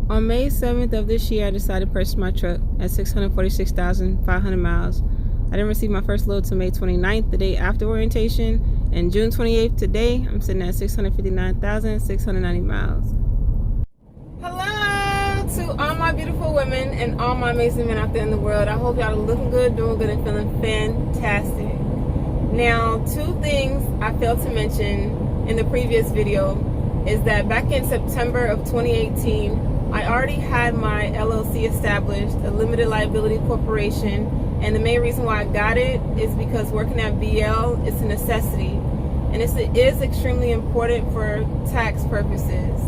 On May 7th of this year, I decided to purchase my truck at 646,500 miles. I didn't receive my first load till May 29th, the day after orientation, and June 28th today, I'm sitting at 659,690 miles. Hello to all my beautiful women and all my amazing men out there in the world. I hope y'all are looking good, doing good, and feeling fantastic. Now, two things I failed to mention in the previous video is that back in September of 2018, I already had my LLC established, a limited liability corporation, and the main reason why I got it is because working at BL is a necessity, and it is extremely important for tax purposes.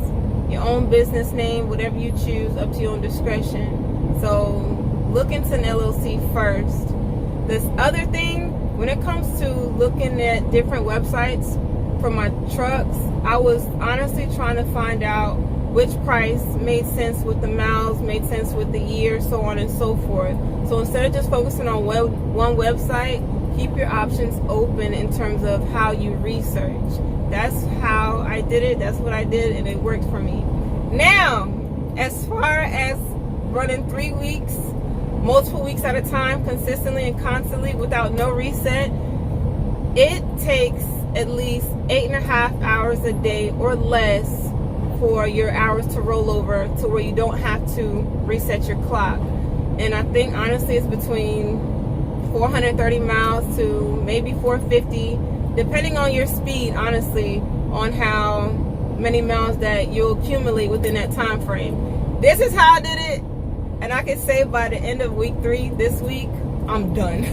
Your own business name, whatever you choose, up to your own discretion. So look into an LLC first. This other thing, when it comes to looking at different websites for my trucks, I was honestly trying to find out which price made sense with the miles, made sense with the year, so on and so forth. So instead of just focusing on one website, keep your options open in terms of how you research. That's how I did it, that's what I did, and it worked for me. Now, as far as running 3 weeks, multiple weeks at a time, consistently and constantly without no reset, it takes at least 8.5 hours a day or less for your hours to roll over to where you don't have to reset your clock. And I think honestly it's between 430 miles to maybe 450, depending on your speed, honestly, on how many miles that you'll accumulate within that time frame. This is how I did it, and I can say by the end of week 3 this week, I'm done.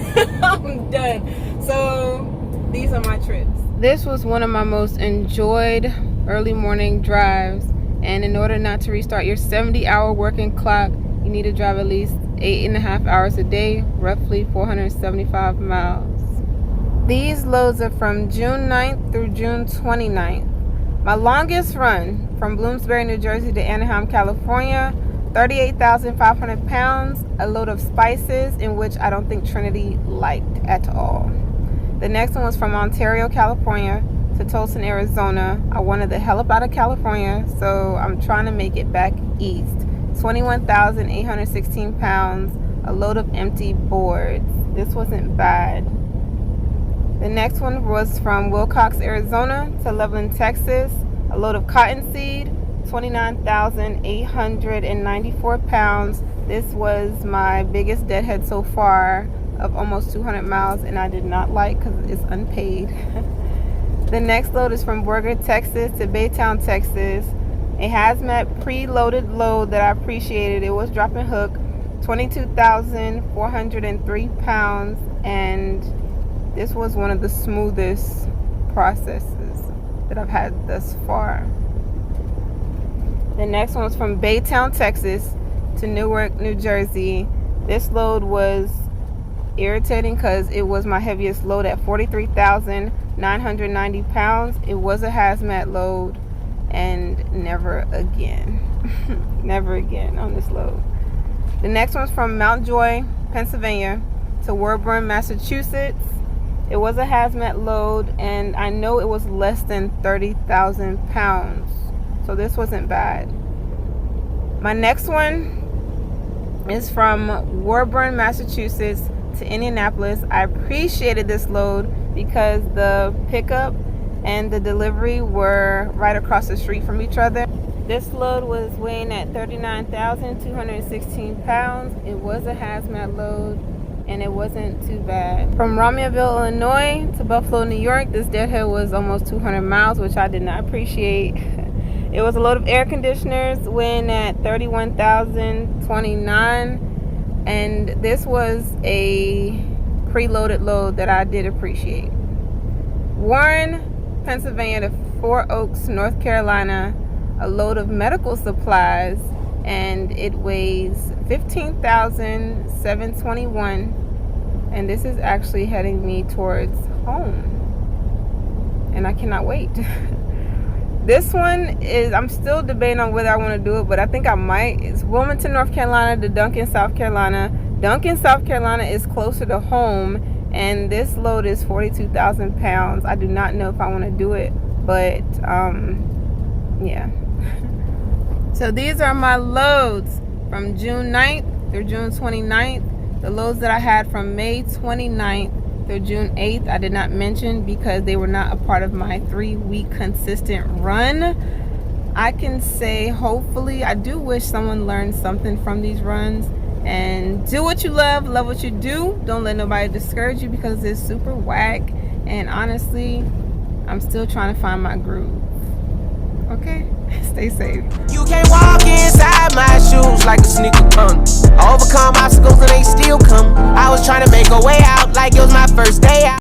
I'm done. So these are my trips. This was one of my most enjoyed early morning drives, and in order not to restart your 70-hour working clock, you need to drive at least 8.5 hours a day, roughly 475 miles. These loads are from June 9th through June 29th. My longest run from Bloomsbury, New Jersey to Anaheim, California, 38,500 pounds, a load of spices, in which I don't think Trinity liked at all. The next one was from Ontario, California to Tucson, Arizona. I wanted the hell up out of California, so I'm trying to make it back east. 21,816 pounds, a load of empty boards. This wasn't bad. The next one was from Wilcox, Arizona to Loveland, Texas. A load of cottonseed, 29,894 pounds. This was my biggest deadhead so far of almost 200 miles, and I did not like because it's unpaid. The next load is from Borger, Texas to Baytown, Texas. A hazmat preloaded load that I appreciated. It was drop and hook, 22,403 pounds, and this was one of the smoothest processes that I've had thus far. The next one was from Baytown, Texas to Newark, New Jersey. This load was irritating because it was my heaviest load at 43,990 pounds. It was a hazmat load, and never again. Never again on this load. The next one's from Mountjoy, Pennsylvania to Woburn, Massachusetts. It was a hazmat load, and I know it was less than 30,000 pounds, so this wasn't bad. My next one is from Woburn, Massachusetts to Indianapolis. I appreciated this load because the pickup and the delivery were right across the street from each other. This load was weighing at 39,216 pounds. It was a hazmat load, and it wasn't too bad. From Romeoville, Illinois to Buffalo, New York, this deadhead was almost 200 miles, which I did not appreciate. It was a load of air conditioners weighing at 31,029, and this was a preloaded load that I did appreciate. Warren, Pennsylvania to Fort Oaks, North Carolina, a load of medical supplies, and it weighs 15,721, and this is actually heading me towards home, and I cannot wait. This one is, I'm still debating on whether I want to do it, but I think I might. It's Wilmington, North Carolina to Duncan, South Carolina. Duncan, South Carolina is closer to home, and this load is 42,000 pounds. I do not know if I want to do it, but yeah. So these are my loads from June 9th through June 29th. The loads that I had from May 29th through June 8th, I did not mention because they were not a part of my 3-week consistent run. I can say, hopefully, I do wish someone learned something from these runs. And do what you love what you do. Don't let nobody discourage you because it's super whack. And honestly, I'm still trying to find my groove. Okay? Stay safe. You can't walk inside my shoes like a sneaker punk. Overcome obstacles and they still come. I was trying to make a way out like it was my first day out.